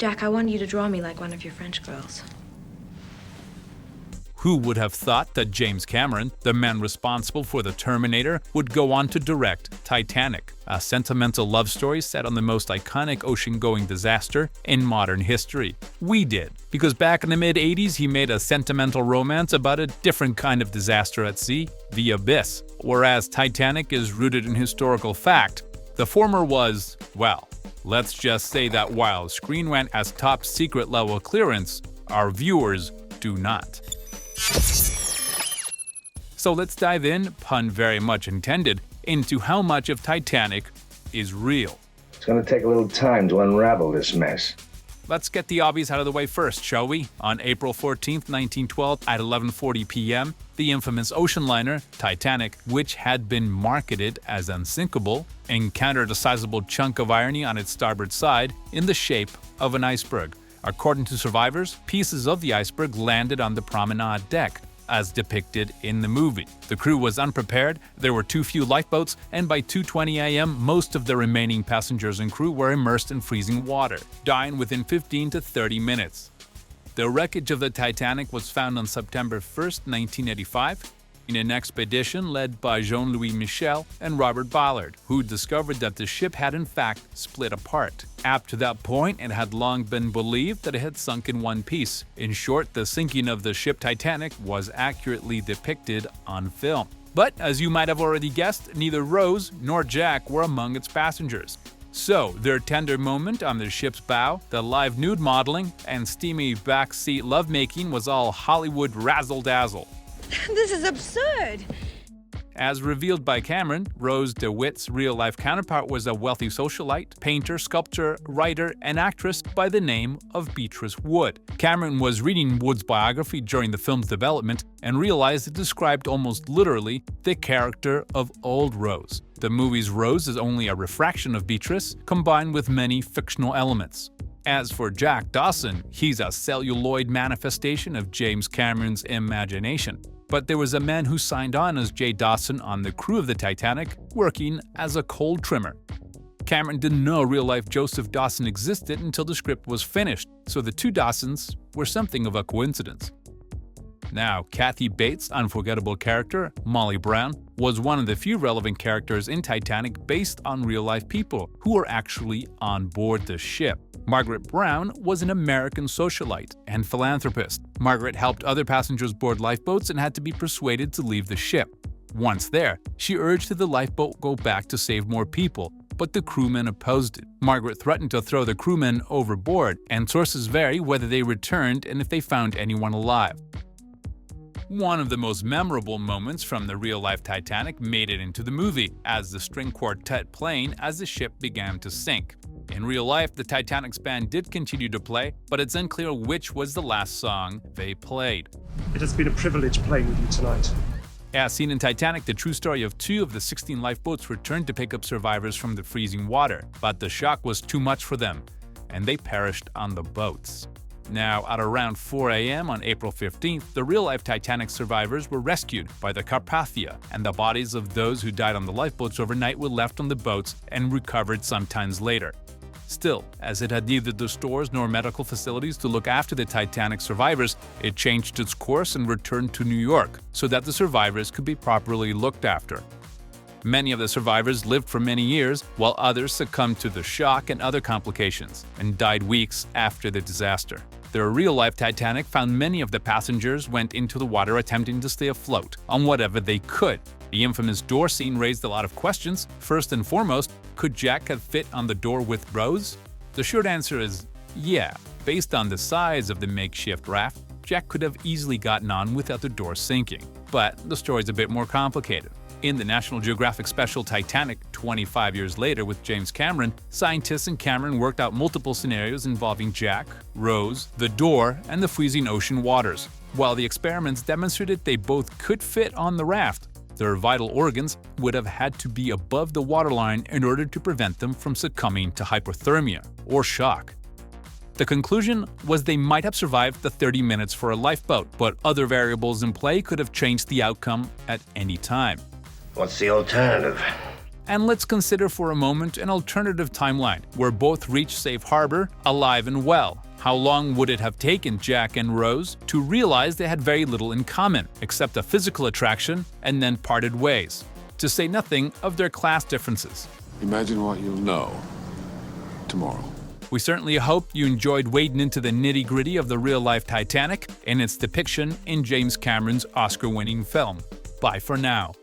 Jack, I want you to draw me like one of your French girls. Who would have thought that James Cameron, the man responsible for The Terminator, would go on to direct Titanic, a sentimental love story set on the most iconic ocean-going disaster in modern history? We did, because back in the mid-'80s he made a sentimental romance about a different kind of disaster at sea, the abyss, whereas Titanic is rooted in historical fact. The former was, well, let's just say that while ScreenRant has top secret level clearance, our viewers do not. So let's dive in, pun very much intended, into how much of Titanic is real. It's gonna take a little time to unravel this mess. Let's get the obvious out of the way first, shall we? On April 14, 1912, at 11:40 p.m., the infamous ocean liner, Titanic, which had been marketed as unsinkable, encountered a sizable chunk of irony on its starboard side in the shape of an iceberg. According to survivors, pieces of the iceberg landed on the promenade deck, as depicted in the movie. The crew was unprepared, there were too few lifeboats, and by 2:20 a.m., most of the remaining passengers and crew were immersed in freezing water, dying within 15 to 30 minutes. The wreckage of the Titanic was found on September 1, 1985, in an expedition led by Jean-Louis Michel and Robert Ballard, who discovered that the ship had in fact split apart. Up to that point, it had long been believed that it had sunk in one piece. In short, the sinking of the ship Titanic was accurately depicted on film. But, as you might have already guessed, neither Rose nor Jack were among its passengers. So, their tender moment on the ship's bow, the live nude modeling, and steamy backseat lovemaking was all Hollywood razzle-dazzle. This is absurd! As revealed by Cameron, Rose DeWitt's real-life counterpart was a wealthy socialite, painter, sculptor, writer, and actress by the name of Beatrice Wood. Cameron was reading Wood's biography during the film's development and realized it described almost literally the character of old Rose. The movie's Rose is only a refraction of Beatrice, combined with many fictional elements. As for Jack Dawson, he's a celluloid manifestation of James Cameron's imagination. But there was a man who signed on as Jay Dawson on the crew of the Titanic, working as a coal trimmer. Cameron didn't know real-life Joseph Dawson existed until the script was finished, so the two Dawsons were something of a coincidence. Now, Kathy Bates' unforgettable character, Molly Brown, was one of the few relevant characters in Titanic based on real-life people who were actually on board the ship. Margaret Brown was an American socialite and philanthropist. Margaret helped other passengers board lifeboats and had to be persuaded to leave the ship. Once there, she urged that the lifeboat go back to save more people, but the crewmen opposed it. Margaret threatened to throw the crewmen overboard, and sources vary whether they returned and if they found anyone alive. One of the most memorable moments from the real-life Titanic made it into the movie, as the string quartet playing as the ship began to sink. In real life, the Titanic's band did continue to play, but it's unclear which was the last song they played. It has been a privilege playing with you tonight. As seen in Titanic, the true story of 2 of the 16 lifeboats returned to pick up survivors from the freezing water, but the shock was too much for them, and they perished on the boats. Now, at around 4 a.m. on April 15th, the real-life Titanic survivors were rescued by the Carpathia, and the bodies of those who died on the lifeboats overnight were left on the boats and recovered sometimes later. Still, as it had neither the stores nor medical facilities to look after the Titanic survivors, it changed its course and returned to New York so that the survivors could be properly looked after. Many of the survivors lived for many years, while others succumbed to the shock and other complications and died weeks after the disaster. The real-life Titanic found many of the passengers went into the water attempting to stay afloat on whatever they could. The infamous door scene raised a lot of questions. First and foremost, could Jack have fit on the door with Rose? The short answer is yeah. Based on the size of the makeshift raft, Jack could have easily gotten on without the door sinking. But the story's a bit more complicated. In the National Geographic special Titanic 25 years later with James Cameron, scientists and Cameron worked out multiple scenarios involving Jack, Rose, the door, and the freezing ocean waters. While the experiments demonstrated they both could fit on the raft, their vital organs would have had to be above the waterline in order to prevent them from succumbing to hypothermia or shock. The conclusion was they might have survived the 30 minutes for a lifeboat, but other variables in play could have changed the outcome at any time. What's the alternative? And let's consider for a moment an alternative timeline, where both reach safe harbor, alive and well. How long would it have taken Jack and Rose to realize they had very little in common, except a physical attraction, and then parted ways? To say nothing of their class differences. Imagine what you'll know tomorrow. We certainly hope you enjoyed wading into the nitty-gritty of the real-life Titanic and its depiction in James Cameron's Oscar-winning film. Bye for now.